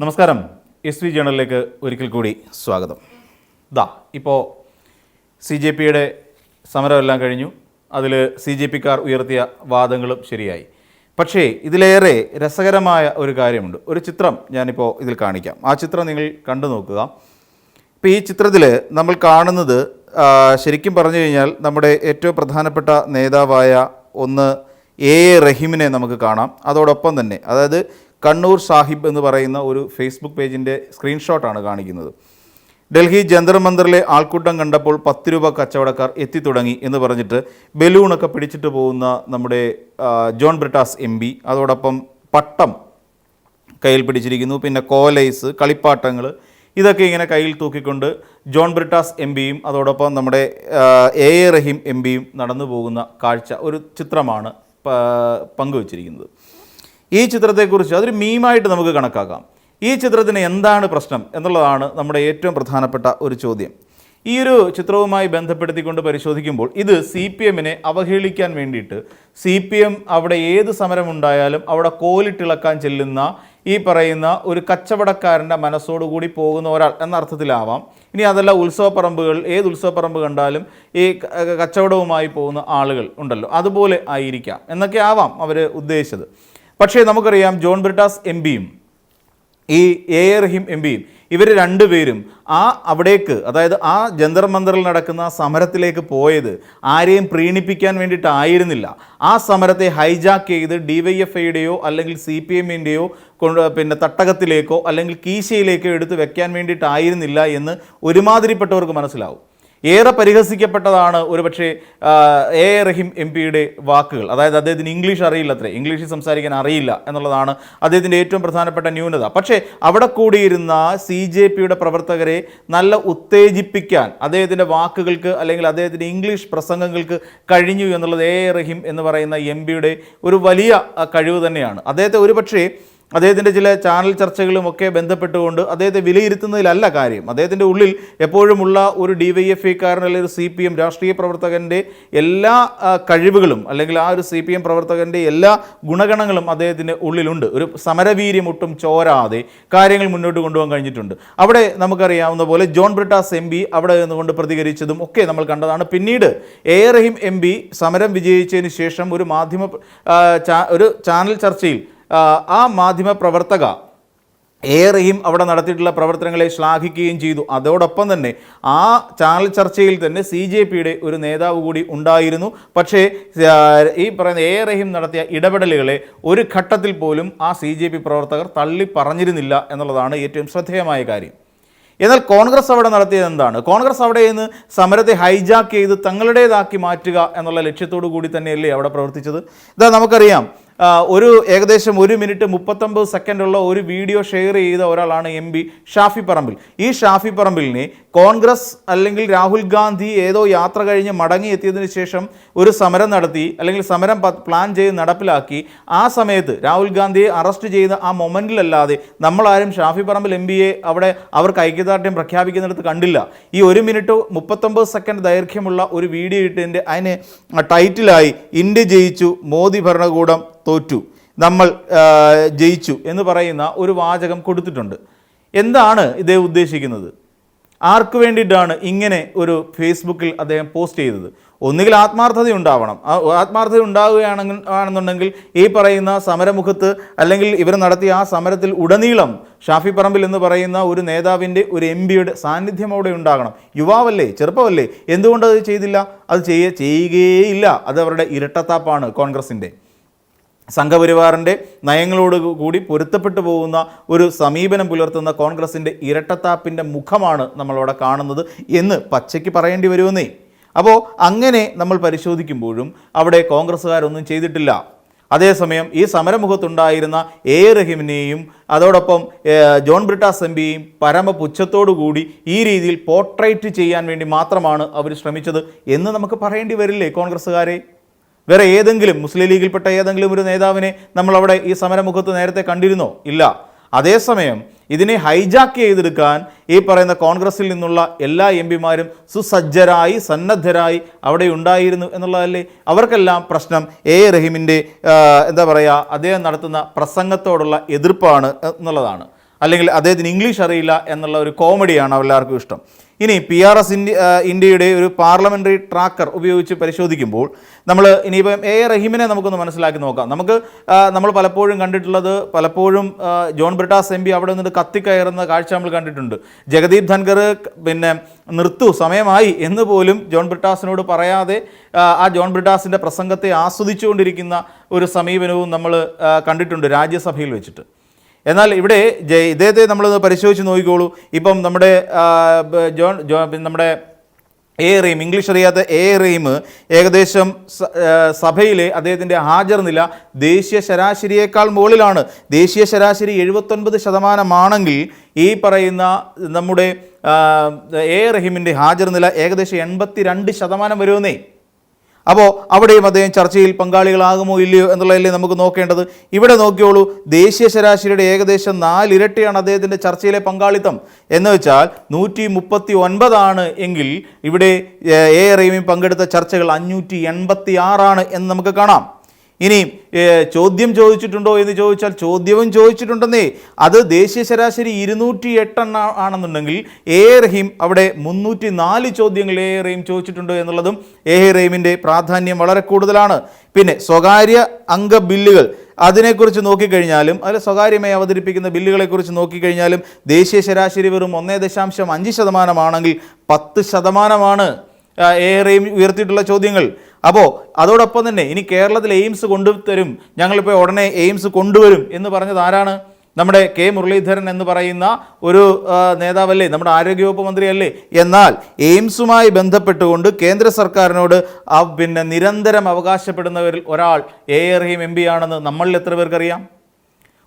നമസ്കാരം. SV ജേണലിലേക്ക് ഒരിക്കൽ കൂടി സ്വാഗതം. ഇപ്പോൾ CJPയുടെ സമരമെല്ലാം കഴിഞ്ഞു. അതിൽ CJPക്കാർ ഉയർത്തിയ വാദങ്ങളും ശരിയായി. പക്ഷേ ഇതിലേറെ രസകരമായ ഒരു കാര്യമുണ്ട്. ഒരു ചിത്രം ഞാനിപ്പോൾ ഇതിൽ കാണിക്കാം. ആ ചിത്രം നിങ്ങൾ കണ്ടു നോക്കുക. ഇപ്പോൾ ഈ ചിത്രത്തിൽ നമ്മൾ കാണുന്നത് ശരിക്കും പറഞ്ഞു കഴിഞ്ഞാൽ നമ്മുടെ ഏറ്റവും പ്രധാനപ്പെട്ട നേതാവായ ഒന്ന് A. റഹീമിനെ നമുക്ക് കാണാം. അതോടൊപ്പം തന്നെ അതായത് കണ്ണൂർ സാഹിബ് എന്ന് പറയുന്ന ഒരു ഫേസ്ബുക്ക് പേജിൻ്റെ സ്ക്രീൻഷോട്ടാണ് കാണിക്കുന്നത്. ഡൽഹി ജന്തർ മന്ദറിലെ ആൾക്കൂട്ടം കണ്ടപ്പോൾ 10 രൂപ കച്ചവടക്കാർ എത്തിത്തുടങ്ങി എന്ന് പറഞ്ഞിട്ട് ബലൂണൊക്കെ പിടിച്ചിട്ട് പോകുന്ന നമ്മുടെ ജോൺ ബ്രിട്ടാസ് MP, അതോടൊപ്പം പട്ടം കയ്യിൽ പിടിച്ചിരിക്കുന്നു, പിന്നെ കോലൈസ്, കളിപ്പാട്ടങ്ങൾ, ഇതൊക്കെ ഇങ്ങനെ കയ്യിൽ തൂക്കിക്കൊണ്ട് ജോൺ ബ്രിട്ടാസ് MPയും അതോടൊപ്പം നമ്മുടെ A. റഹീം MPയും നടന്നു പോകുന്ന കാഴ്ച ഒരു ചിത്രമാണ് പങ്കുവച്ചിരിക്കുന്നത്. ഈ ചിത്രത്തെക്കുറിച്ച് അതൊരു മീമായിട്ട് നമുക്ക് കണക്കാക്കാം. ഈ ചിത്രത്തിന് എന്താണ് പ്രശ്നം എന്നുള്ളതാണ് നമ്മുടെ ഏറ്റവും പ്രധാനപ്പെട്ട ഒരു ചോദ്യം. ഈ ഒരു ചിത്രവുമായി ബന്ധപ്പെടുത്തിക്കൊണ്ട് പരിശോധിക്കുമ്പോൾ ഇത് CPMനെ അവഹേളിക്കാൻ വേണ്ടിയിട്ട് CPM അവിടെ ഏത് സമരമുണ്ടായാലും അവിടെ കോലിട്ടിളക്കാൻ ചെല്ലുന്ന ഈ പറയുന്ന ഒരു കച്ചവടക്കാരൻ്റെ മനസ്സോടുകൂടി പോകുന്ന ഒരാൾ എന്ന അർത്ഥത്തിലാവാം. ഇനി അതല്ല ഉത്സവപ്പറമ്പുകൾ, ഏത് ഉത്സവപ്പറമ്പ് കണ്ടാലും ഈ കച്ചവടവുമായി പോകുന്ന ആളുകൾ ഉണ്ടല്ലോ, അതുപോലെ ആയിരിക്കാം എന്നൊക്കെ ആവാം അവർ ഉദ്ദേശിച്ചത്. പക്ഷേ നമുക്കറിയാം ജോൺ ബ്രിട്ടാസ് MPയും ഈ A. റഹീം MPയും ഇവർ രണ്ടുപേരും അവിടേക്ക്, അതായത് ആ ജന്തർ മന്ദറിൽ നടക്കുന്ന സമരത്തിലേക്ക് പോയത് ആരെയും പ്രീണിപ്പിക്കാൻ വേണ്ടിയിട്ടായിരുന്നില്ല. ആ സമരത്തെ ഹൈജാക്ക് ചെയ്ത് DYFIയുടെയോ അല്ലെങ്കിൽ CPMൻ്റെയോ പിന്നെ തട്ടകത്തിലേക്കോ അല്ലെങ്കിൽ കീശയിലേക്കോ എടുത്ത് വെക്കാൻ വേണ്ടിയിട്ടായിരുന്നില്ല എന്ന് ഒരുമാതിരിപ്പെട്ടവർക്ക് മനസ്സിലാവും. ഏറെ പരിഹസിക്കപ്പെട്ടതാണ് ഒരുപക്ഷെ A. റഹീം MPയുടെ വാക്കുകൾ. അതായത് അദ്ദേഹത്തിന് ഇംഗ്ലീഷ് അറിയില്ലത്രേ, ഇംഗ്ലീഷിൽ സംസാരിക്കാൻ അറിയില്ല എന്നുള്ളതാണ് അദ്ദേഹത്തിൻ്റെ ഏറ്റവും പ്രധാനപ്പെട്ട ന്യൂനത. പക്ഷേ അവിടെ കൂടിയിരുന്ന CJPയുടെ പ്രവർത്തകരെ നല്ല ഉത്തേജിപ്പിക്കാൻ അദ്ദേഹത്തിൻ്റെ വാക്കുകൾക്ക് അല്ലെങ്കിൽ അദ്ദേഹത്തിൻ്റെ ഇംഗ്ലീഷ് പ്രസംഗങ്ങൾക്ക് കഴിഞ്ഞു എന്നുള്ളത് A. റഹീം എന്ന് പറയുന്ന MPയുടെ ഒരു വലിയ കഴിവ് തന്നെയാണ്. അദ്ദേഹത്തെ ഒരുപക്ഷെ അദ്ദേഹത്തിൻ്റെ ചില ചാനൽ ചർച്ചകളുമൊക്കെ ബന്ധപ്പെട്ടുകൊണ്ട് അദ്ദേഹത്തെ വിലയിരുത്തുന്നതിലല്ല കാര്യം. അദ്ദേഹത്തിൻ്റെ ഉള്ളിൽ എപ്പോഴുമുള്ള ഒരു DYFIക്കാരൻ അല്ലെങ്കിൽ ഒരു CPM രാഷ്ട്രീയ പ്രവർത്തകൻ്റെ എല്ലാ കഴിവുകളും അല്ലെങ്കിൽ ആ ഒരു CPM പ്രവർത്തകൻ്റെ എല്ലാ ഗുണഗണങ്ങളും അദ്ദേഹത്തിൻ്റെ ഉള്ളിലുണ്ട്. ഒരു സമരവീര്യം ഒട്ടും ചോരാതെ കാര്യങ്ങൾ മുന്നോട്ട് കൊണ്ടുപോകാൻ കഴിഞ്ഞിട്ടുണ്ട്. അവിടെ നമുക്കറിയാവുന്ന പോലെ ജോൺ ബ്രിട്ടാസ് MP അവിടെ നിന്നുകൊണ്ട് പ്രതികരിച്ചതും ഒക്കെ നമ്മൾ കണ്ടതാണ്. പിന്നീട് A. റഹീം MP സമരം വിജയിച്ചതിന് ശേഷം ഒരു ചാനൽ ചർച്ചയിൽ ആ മാധ്യമ പ്രവർത്തക A. റഹീം അവിടെ നടത്തിയിട്ടുള്ള പ്രവർത്തനങ്ങളെ ശ്ലാഘിക്കുകയും ചെയ്തു. അതോടൊപ്പം തന്നെ ആ ചാനൽ ചർച്ചയിൽ തന്നെ CJPയുടെ ഒരു നേതാവ് കൂടി ഉണ്ടായിരുന്നു. പക്ഷേ ഈ പറയുന്ന A. റഹീം നടത്തിയ ഇടപെടലുകളെ ഒരു ഘട്ടത്തിൽ പോലും ആ CJP പ്രവർത്തകർ തള്ളി പറഞ്ഞിരുന്നില്ല എന്നുള്ളതാണ് ഏറ്റവും ശ്രദ്ധേയമായ കാര്യം. എന്നാൽ കോൺഗ്രസ് അവിടെ നടത്തിയത് എന്താണ്? കോൺഗ്രസ് അവിടെ നിന്ന് സമരത്തെ ഹൈജാക്ക് ചെയ്ത് തങ്ങളുടേതാക്കി മാറ്റുക എന്നുള്ള ലക്ഷ്യത്തോടു കൂടി തന്നെയല്ലേ അവിടെ പ്രവർത്തിച്ചത്. ഇതാ നമുക്കറിയാം, ഏകദേശം 1 മിനിറ്റ് 39 സെക്കൻഡുള്ള ഒരു വീഡിയോ ഷെയർ ചെയ്ത ഒരാളാണ് MP ഷാഫി പറമ്പിൽ. ഈ ഷാഫി പറമ്പിലിനെ കോൺഗ്രസ് അല്ലെങ്കിൽ രാഹുൽ ഗാന്ധി ഏതോ യാത്ര കഴിഞ്ഞ് മടങ്ങി എത്തിയതിനു ശേഷം ഒരു സമരം നടത്തി അല്ലെങ്കിൽ സമരം പ്ലാൻ ചെയ്ത് നടപ്പിലാക്കി ആ സമയത്ത് രാഹുൽ ഗാന്ധിയെ അറസ്റ്റ് ചെയ്ത ആ മൊമെൻറ്റിലല്ലാതെ നമ്മളാരും ഷാഫി പറമ്പിൽ MPയെ അവിടെ അവർക്ക് ഐക്യദാർഢ്യം പ്രഖ്യാപിക്കുന്നിടത്ത് കണ്ടില്ല. ഈ 1 മിനിറ്റ് 39 സെക്കൻഡ് ദൈർഘ്യമുള്ള ഒരു വീഡിയോ ഇട്ടതിൻ്റെ അതിന് ടൈറ്റിലായി ഇന്ത്യ ജയിച്ചു, മോദി ഭരണകൂടം തോറ്റു, നമ്മൾ ജയിച്ചു എന്ന് പറയുന്ന ഒരു വാചകം കൊടുത്തിട്ടുണ്ട്. എന്താണ് ഇദ്ദേഹം ഉദ്ദേശിക്കുന്നത്? ആർക്ക് വേണ്ടിയിട്ടാണ് ഇങ്ങനെ ഒരു ഫേസ്ബുക്കിൽ അദ്ദേഹം പോസ്റ്റ് ചെയ്തത്? ഒന്നുകിൽ ആത്മാർത്ഥത ഉണ്ടാവണം. ആത്മാർത്ഥത ഉണ്ടാവുകയാണെന്നുണ്ടെങ്കിൽ ഈ പറയുന്ന സമരമുഖത്ത് അല്ലെങ്കിൽ ഇവർ നടത്തിയ ആ സമരത്തിൽ ഉടനീളം ഷാഫി പറമ്പിൽ എന്ന് പറയുന്ന ഒരു നേതാവിൻ്റെ ഒരു MPയുടെ സാന്നിധ്യം അവിടെ ഉണ്ടാകണം. യുവാവല്ലേ, ചെറുപ്പമല്ലേ, എന്തുകൊണ്ട് അത് ചെയ്തില്ല? അത് ചെയ്യുകയേയില്ല. അത് അവരുടെ ഇരട്ടത്താപ്പാണ്. കോൺഗ്രസിൻ്റെ സംഘപരിവാറിൻ്റെ നയങ്ങളോട് കൂടി പൊരുത്തപ്പെട്ടു പോകുന്ന ഒരു സമീപനം പുലർത്തുന്ന കോൺഗ്രസിൻ്റെ ഇരട്ടത്താപ്പിൻ്റെ മുഖമാണ് നമ്മളവിടെ കാണുന്നത് എന്ന് പച്ചയ്ക്ക് പറയേണ്ടി വരുമെന്നേ. അപ്പോൾ അങ്ങനെ നമ്മൾ പരിശോധിക്കുമ്പോഴും അവിടെ കോൺഗ്രസ്സുകാരൊന്നും ചെയ്തിട്ടില്ല. അതേസമയം ഈ സമരമുഖത്തുണ്ടായിരുന്ന A. റഹീമിനെയും അതോടൊപ്പം ജോൺ ബ്രിട്ടാസ് MPയെയും പരമപുച്ഛത്തോടുകൂടി ഈ രീതിയിൽ പോർട്രേറ്റ് ചെയ്യാൻ വേണ്ടി മാത്രമാണ് അവർ ശ്രമിച്ചത് എന്ന് നമുക്ക് പറയേണ്ടി വരില്ലേ കോൺഗ്രസ്സുകാരെ? വേറെ ഏതെങ്കിലും മുസ്ലിം ലീഗിൽപ്പെട്ട ഏതെങ്കിലും ഒരു നേതാവിനെ നമ്മളവിടെ ഈ സമരമുഖത്ത് നേരത്തെ കണ്ടിരുന്നോ? ഇല്ല. അതേസമയം ഇതിനെ ഹൈജാക്ക് ചെയ്തെടുക്കാൻ ഈ പറയുന്ന കോൺഗ്രസിൽ നിന്നുള്ള എല്ലാ MPമാരും സുസജ്ജരായി സന്നദ്ധരായി അവിടെ ഉണ്ടായിരുന്നു എന്നുള്ളതല്ലേ. അവർക്കെല്ലാം പ്രശ്നം A. റഹീമിൻ്റെ അദ്ദേഹം നടത്തുന്ന പ്രസംഗത്തോടുള്ള എതിർപ്പാണ് എന്നുള്ളതാണ്. അല്ലെങ്കിൽ അദ്ദേഹത്തിന് ഇംഗ്ലീഷ് അറിയില്ല എന്നുള്ള ഒരു കോമഡിയാണ് എല്ലാവർക്കും ഇഷ്ടം. ഇനി PRS ഇന്ത്യയുടെ ഒരു പാർലമെൻ്ററി ട്രാക്കർ ഉപയോഗിച്ച് പരിശോധിക്കുമ്പോൾ നമ്മൾ ഇനിയിപ്പം റഹീമിനെ നമുക്കൊന്ന് മനസ്സിലാക്കി നോക്കാം. നമ്മൾ പലപ്പോഴും കണ്ടിട്ടുള്ളത്, പലപ്പോഴും ജോൺ ബ്രിട്ടാസ് MP അവിടെ നിന്നിട്ട് കത്തിക്കയറുന്ന കാഴ്ച നമ്മൾ കണ്ടിട്ടുണ്ട്. ജഗദീപ് ധൻഖർ പിന്നെ നിർത്തു സമയമായി എന്ന് പോലും ജോൺ ബ്രിട്ടാസിനോട് പറയാതെ ആ ജോൺ ബ്രിട്ടാസിൻ്റെ പ്രസംഗത്തെ ആസ്വദിച്ചുകൊണ്ടിരിക്കുന്ന ഒരു സമീപനവും നമ്മൾ കണ്ടിട്ടുണ്ട് രാജ്യസഭയിൽ വെച്ചിട്ട്. എന്നാൽ ഇവിടെ ഇദ്ദേഹത്തെ നമ്മളൊന്ന് പരിശോധിച്ച് നോക്കിക്കോളൂ. ഇപ്പം നമ്മുടെ നമ്മുടെ റഹീം, ഇംഗ്ലീഷ് അറിയാത്ത റഹീം ഏകദേശം സഭയിലെ അദ്ദേഹത്തിൻ്റെ ഹാജർ നില ദേശീയ ശരാശരിയേക്കാൾ മുകളിലാണ്. ദേശീയ ശരാശരി 79% ഈ പറയുന്ന നമ്മുടെ റഹീമിൻ്റെ ഹാജർ നില ഏകദേശം 82% വരുമെന്നേ. അപ്പോൾ അവിടെയും അദ്ദേഹം ചർച്ചയിൽ പങ്കാളികളാകുമോ ഇല്ലയോ എന്നുള്ളതല്ലേ നമുക്ക് നോക്കേണ്ടത്. ഇവിടെ നോക്കിയോളൂ, ദേശീയ ശരാശരിയുടെ ഏകദേശം 4 ഇരട്ടിയാണ് അദ്ദേഹത്തിൻ്റെ ചർച്ചയിലെ പങ്കാളിത്തം. എന്ന് വെച്ചാൽ 139 എങ്കിൽ ഇവിടെ റഹീം പങ്കെടുത്ത ചർച്ചകൾ 586 എന്ന് നമുക്ക് കാണാം. ഇനി ചോദ്യം ചോദിച്ചിട്ടുണ്ടോ എന്ന് ചോദിച്ചാൽ ചോദ്യവും ചോദിച്ചിട്ടുണ്ടെന്നേ. അത് ദേശീയ ശരാശരി 208 ആണെന്നുണ്ടെങ്കിൽ റഹീം അവിടെ 304 ചോദ്യങ്ങൾ റഹീം ചോദിച്ചിട്ടുണ്ട് എന്നുള്ളതും റഹീമിൻ്റെ പ്രാധാന്യം വളരെ കൂടുതലാണ്. പിന്നെ സ്വകാര്യ അംഗ ബില്ലുകൾ അതിനെക്കുറിച്ച് നോക്കിക്കഴിഞ്ഞാലും, അതിൽ സ്വകാര്യമായി അവതരിപ്പിക്കുന്ന ബില്ലുകളെക്കുറിച്ച് നോക്കിക്കഴിഞ്ഞാലും ദേശീയ ശരാശരി വെറും 1.5% ആണെങ്കിൽ 10% റഹീം ഉയർത്തിയിട്ടുള്ള ചോദ്യങ്ങൾ. അപ്പോൾ അതോടൊപ്പം തന്നെ ഇനി കേരളത്തിൽ എയിംസ് കൊണ്ടുതരും, ഞങ്ങളിപ്പോൾ ഉടനെ എയിംസ് കൊണ്ടുവരും എന്ന് പറഞ്ഞത് ആരാണ്? നമ്മുടെ K മുരളീധരൻ എന്ന് പറയുന്ന ഒരു നേതാവല്ലേ, നമ്മുടെ ആരോഗ്യവകുപ്പ് മന്ത്രിയല്ലേ. എന്നാൽ എയിംസുമായി ബന്ധപ്പെട്ടുകൊണ്ട് കേന്ദ്ര സർക്കാരിനോട് പിന്നെ നിരന്തരം അവകാശപ്പെടുന്നവരിൽ ഒരാൾ റഹീം MP ആണെന്ന് നമ്മളിൽ എത്ര പേർക്കറിയാം?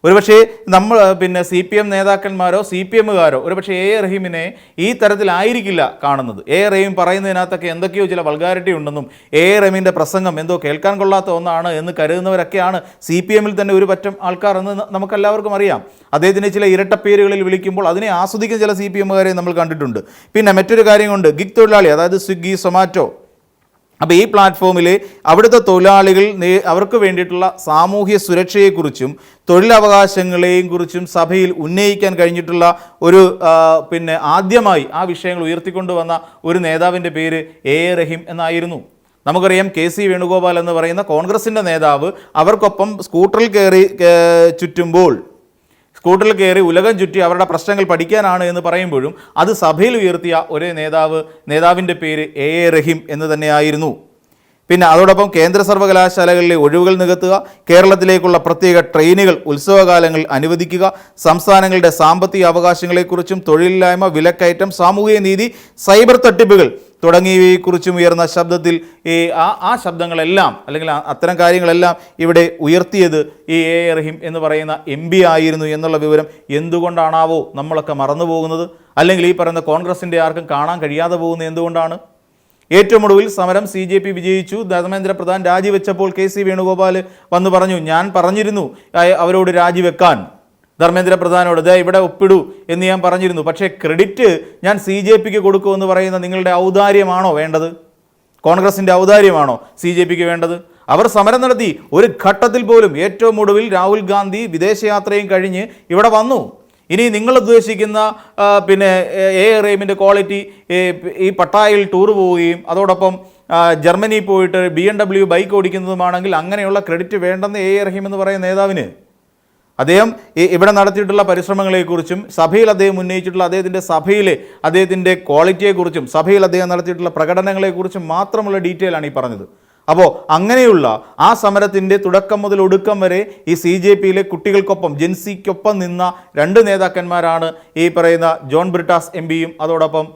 ഒരുപക്ഷേ നമ്മൾ പിന്നെ CPM നേതാക്കന്മാരോ CPMകാരോ ഒരുപക്ഷെ റഹീമിനെ ഈ തരത്തിലായിരിക്കില്ല കാണുന്നത്. റഹീം പറയുന്നതിനകത്തൊക്കെ എന്തൊക്കെയോ ചില വൾഗാരിറ്റി ഉണ്ടെന്നും റഹീമിൻ്റെ പ്രസംഗം എന്തോ കേൾക്കാൻ കൊള്ളാത്ത ഒന്നാണ് എന്ന് കരുതുന്നവരൊക്കെയാണ് CPMൽ തന്നെ ഒരു പറ്റം ആൾക്കാർ എന്ന് നമുക്കെല്ലാവർക്കും അറിയാം. അദ്ദേഹത്തിൻ്റെ ചില ഇരട്ടപ്പേരുകളിൽ വിളിക്കുമ്പോൾ അതിനെ ആസ്വദിക്കുന്ന ചില CPMകാരെ നമ്മൾ കണ്ടിട്ടുണ്ട്. പിന്നെ മറ്റൊരു കാര്യം കൊണ്ട് ഗിഗ് തൊഴിലാളി, അതായത് സ്വിഗ്ഗി, സൊമാറ്റോ, അപ്പോൾ ഈ പ്ലാറ്റ്ഫോമിൽ അവിടുത്തെ തൊഴിലാളികൾ അവർക്ക് വേണ്ടിയിട്ടുള്ള സാമൂഹ്യ സുരക്ഷയെക്കുറിച്ചും തൊഴിലവകാശങ്ങളെയും കുറിച്ചും സഭയിൽ ഉന്നയിക്കാൻ കഴിഞ്ഞിട്ടുള്ള ഒരു പിന്നെ ആദ്യമായി ആ വിഷയങ്ങൾ ഉയർത്തിക്കൊണ്ടുവന്ന ഒരു നേതാവിൻ്റെ പേര് റഹീം എന്നായിരുന്നു. നമുക്കറിയാം KC വേണുഗോപാൽ എന്ന് പറയുന്ന കോൺഗ്രസിൻ്റെ നേതാവ് അവർക്കൊപ്പം സ്കൂട്ടറിൽ കയറി ഉലകം ചുറ്റി അവരുടെ പ്രശ്നങ്ങൾ പഠിക്കാനാണ് എന്ന് പറയുമ്പോഴും അത് സഭയിൽ ഉയർത്തിയ ഒരേ നേതാവിൻ്റെ പേര് റഹീം എന്ന് തന്നെയായിരുന്നു. പിന്നെ അതോടൊപ്പം കേന്ദ്ര സർവകലാശാലകളിലെ ഒഴിവുകൾ നികത്തുക, കേരളത്തിലേക്കുള്ള പ്രത്യേക ട്രെയിനുകൾ ഉത്സവകാലങ്ങളിൽ അനുവദിക്കുക, സംസ്ഥാനങ്ങളുടെ സാമ്പത്തിക അവകാശങ്ങളെക്കുറിച്ചും തൊഴിലില്ലായ്മ, വിലക്കയറ്റം, സാമൂഹിക നീതി, സൈബർ തട്ടിപ്പുകൾ തുടങ്ങിയവയെക്കുറിച്ചും ഉയർന്ന ശബ്ദത്തിൽ ആ ശബ്ദങ്ങളെല്ലാം അല്ലെങ്കിൽ അത്തരം കാര്യങ്ങളെല്ലാം ഇവിടെ ഉയർത്തിയത് റഹീം എന്ന് പറയുന്ന MP ആയിരുന്നു എന്നുള്ള വിവരം എന്തുകൊണ്ടാണാവോ നമ്മളൊക്കെ മറന്നു പോകുന്നത്? അല്ലെങ്കിൽ ഈ പറയുന്ന കോൺഗ്രസിൻ്റെ ആർക്കും കാണാൻ കഴിയാതെ പോകുന്നത് എന്തുകൊണ്ടാണ്? ഏറ്റവും ഒടുവിൽ സമരം CJP വിജയിച്ചു, ധർമ്മേന്ദ്ര പ്രധാൻ രാജിവെച്ചപ്പോൾ KC വേണുഗോപാൽ വന്ന് പറഞ്ഞു, ഞാൻ പറഞ്ഞിരുന്നു അവരോട് രാജിവെക്കാൻ, ധർമ്മേന്ദ്ര പ്രധാനോട് ഇവിടെ ഒപ്പിടൂ എന്ന് ഞാൻ പറഞ്ഞിരുന്നു. പക്ഷേ ക്രെഡിറ്റ് ഞാൻ CJPക്ക് കൊടുക്കുമെന്ന് പറയുന്ന നിങ്ങളുടെ ഔദാര്യമാണോ വേണ്ടത്? കോൺഗ്രസിൻ്റെ ഔദാര്യമാണോ CJPക്ക് വേണ്ടത്? അവർ സമരം നടത്തി. ഒരു ഘട്ടത്തിൽ പോലും ഏറ്റവും ഒടുവിൽ രാഹുൽ ഗാന്ധി വിദേശയാത്രയും കഴിഞ്ഞ് ഇവിടെ വന്നു. ഇനി നിങ്ങൾ ഉദ്ദേശിക്കുന്ന പിന്നെ റഹീമിൻ്റെ ക്വാളിറ്റി ഈ പട്ടായയിൽ ടൂർ പോവുകയും അതോടൊപ്പം ജർമ്മനി പോയിട്ട് BMW ബൈക്ക് ഓടിക്കുന്നതുമാണെങ്കിൽ അങ്ങനെയുള്ള ക്രെഡിറ്റ് വേണ്ടെന്ന് റഹീം എന്ന് പറയുന്ന നേതാവിന്. അദ്ദേഹം ഇവിടെ നടത്തിയിട്ടുള്ള പരിശ്രമങ്ങളെക്കുറിച്ചും സഭയിൽ അദ്ദേഹം ഉന്നയിച്ചിട്ടുള്ള അദ്ദേഹത്തിൻ്റെ ക്വാളിറ്റിയെക്കുറിച്ചും സഭയിൽ അദ്ദേഹം നടത്തിയിട്ടുള്ള പ്രകടനങ്ങളെക്കുറിച്ചും മാത്രമുള്ള ഡീറ്റെയിൽ ആണ് ഈ പറഞ്ഞത്. അപ്പോൾ അങ്ങനെയുള്ള ആ സമരത്തിൻ്റെ തുടക്കം മുതൽ ഒടുക്കം വരെ ഈ CJPയിലെ കുട്ടികൾക്കൊപ്പം ജെൻസിക്കൊപ്പം നിന്ന 2 നേതാക്കന്മാരാണ് ഈ പറയുന്ന ജോൺ ബ്രിട്ടാസ് MPയും അതോടൊപ്പം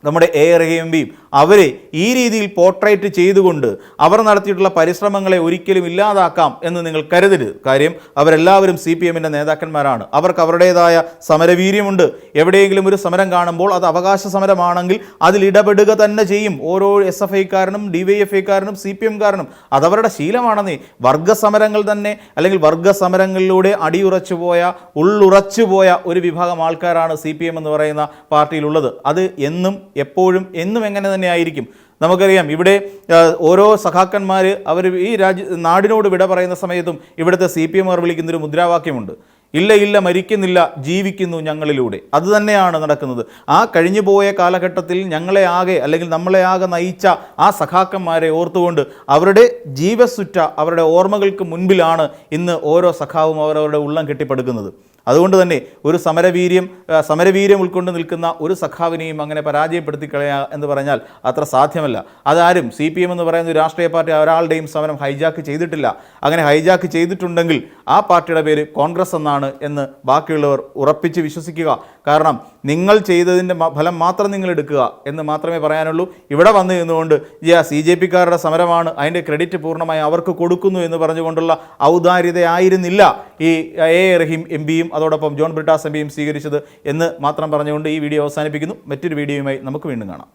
നമ്മുടെ റഹീം MPയും. അവരെ ഈ രീതിയിൽ പോർട്രേറ്റ് ചെയ്തുകൊണ്ട് അവർ നടത്തിയിട്ടുള്ള പരിശ്രമങ്ങളെ ഒരിക്കലും ഇല്ലാതാക്കാം എന്ന് നിങ്ങൾ കരുതരുത്. കാര്യം അവരെല്ലാവരും CPMൻ്റെ നേതാക്കന്മാരാണ്. അവർക്ക് അവരുടേതായ സമരവീര്യമുണ്ട്. എവിടെയെങ്കിലും ഒരു സമരം കാണുമ്പോൾ അത് അവകാശ സമരമാണെങ്കിൽ അതിൽ ഇടപെടുക തന്നെ ചെയ്യും. ഓരോ SFIക്കാരനും DYFIക്കാരനും CPMകാരനും അതവരുടെ ശീലമാണെന്നേ. വർഗസമരങ്ങൾ തന്നെ അല്ലെങ്കിൽ വർഗസമരങ്ങളിലൂടെ ഉള്ളുറച്ചുപോയ ഒരു വിഭാഗം ആൾക്കാരാണ് CPM എന്ന് പറയുന്ന പാർട്ടിയിലുള്ളത്. അത് എന്നും എപ്പോഴും എന്നും എങ്ങനെ തന്നെ ആയിരിക്കും. നമുക്കറിയാം ഇവിടെ ഓരോ സഖാക്കന്മാർ അവർ ഈ നാടിനോട് വിട പറയുന്ന സമയത്തും ഇവിടുത്തെ CPMകാർ വിളിക്കുന്നൊരു മുദ്രാവാക്യമുണ്ട്. ഇല്ല മരിക്കുന്നില്ല, ജീവിക്കുന്നു ഞങ്ങളിലൂടെ. അതുതന്നെയാണ് നടക്കുന്നത്. ആ കഴിഞ്ഞുപോയ കാലഘട്ടത്തിൽ ഞങ്ങളെ ആകെ അല്ലെങ്കിൽ നമ്മളെ ആകെ നയിച്ച ആ സഖാക്കന്മാരെ ഓർത്തുകൊണ്ട് അവരുടെ ജീവസുറ്റ അവരുടെ ഓർമ്മകൾക്ക് മുൻപിലാണ് ഇന്ന് ഓരോ സഖാവും അവരവരുടെ ഉള്ളം കെട്ടിപ്പടുക്കുന്നത്. അതുകൊണ്ട് തന്നെ ഒരു സമരവീര്യം ഉൾക്കൊണ്ട് നിൽക്കുന്ന ഒരു സഖാവിനെയും അങ്ങനെ പരാജയപ്പെടുത്തി കളയുക എന്ന് പറഞ്ഞാൽ അത്ര സാധ്യമല്ല. അതാരും CPM എന്ന് പറയുന്ന ഒരു രാഷ്ട്രീയ പാർട്ടി ഒരാളുടെയും സമരം ഹൈജാക്ക് ചെയ്തിട്ടില്ല. അങ്ങനെ ഹൈജാക്ക് ചെയ്തിട്ടുണ്ടെങ്കിൽ ആ പാർട്ടിയുടെ പേര് കോൺഗ്രസ് എന്നാണ് എന്ന് ബാക്കിയുള്ളവർ ഉറപ്പിച്ച് വിശ്വസിക്കുക. കാരണം നിങ്ങൾ ചെയ്തതിൻ്റെ ഫലം മാത്രം നിങ്ങൾ എടുക്കുക എന്ന് മാത്രമേ പറയാനുള്ളൂ. ഇവിടെ വന്നു നിന്നുകൊണ്ട് CJPക്കാരുടെ സമരമാണ്, അതിൻ്റെ ക്രെഡിറ്റ് പൂർണ്ണമായി അവർക്ക് കൊടുക്കുന്നു എന്ന് പറഞ്ഞുകൊണ്ടുള്ള ഔദാര്യതയായിരുന്നില്ല ഈ A റഹീം MPയും അതോടൊപ്പം ജോൺ ബ്രിട്ടാസ് MPയും സ്വീകരിച്ചത് എന്ന് മാത്രം പറഞ്ഞുകൊണ്ട് ഈ വീഡിയോ അവസാനിപ്പിക്കുന്നു. മറ്റൊരു വീഡിയോയുമായി നമുക്ക് വീണ്ടും കാണാം.